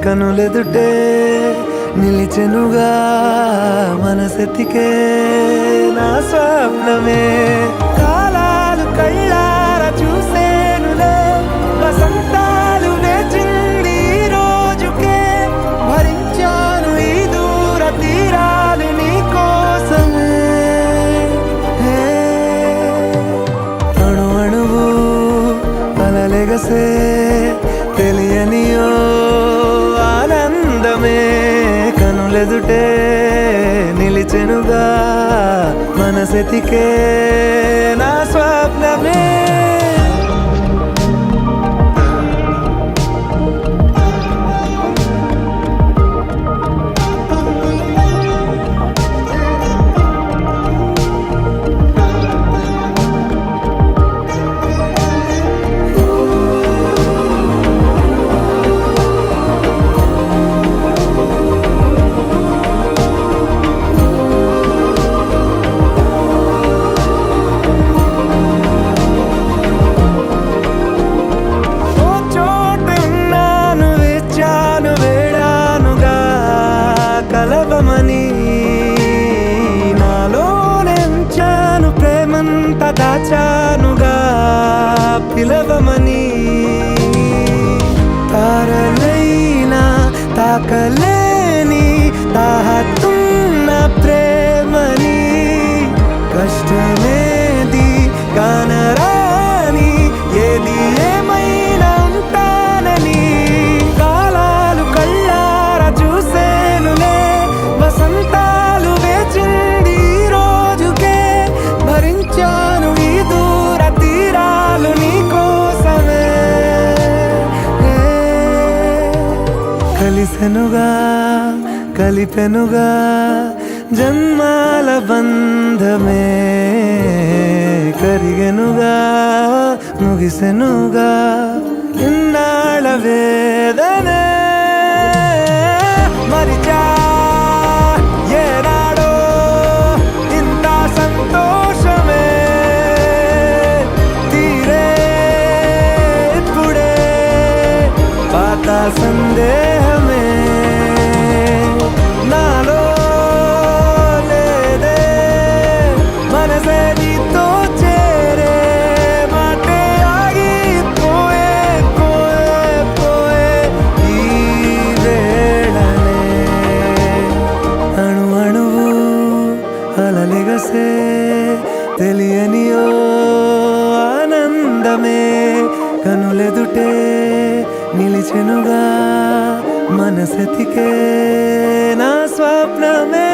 కనులెదుటే నిలిచెనుగా మనసెతికే నా స్వప్నమే కాలాలు కళ్ళార చూసేనులే వసంతాలు వేచింది ఈ రోజుకే భరించాను ఈ దూర తీరాలు నీ కోసమే అణు అణువు అలలెగసే తెలియనియో ఆనందమే కనులెదుటే నిలిచెనుగా మనసెతికే నా స్వప్నమే కలవమని నాలోనెంచాను ప్రేమంత దాచానుగా పిలవమని తారలైనా తాకలేని తాహతున్న ప్రేమని కష్టమేది కానరాని ఏది ఏమైనా ఉంటానని కాలాలు కళ్ళార చూసేనులే వసంతాలు వేచింది ఈ రోజుకే భరించాను ఈ దూర తీరాలు నీ కోసమే కలిసెనుగా కలిపెనుగా జన్మాల బంధమే కరిగెనుగా ముగిసెనుగా ఇన్నాళ్ళ వేదనే మరిచా ఏనాడో ఇంత సంతోషమే తీరే ఇప్పుడే పాత సందేహమే నాలో లేదే మనసే నీతో చేరే మాటే ఆగిపోయే పోయే పోయే ఈ వేళనే అణు అణువు అలలెగసే తెలియనియో ఆనందమే కనులెదుటే నిలిచెనుగా మనసెతికే నా స్వప్నమే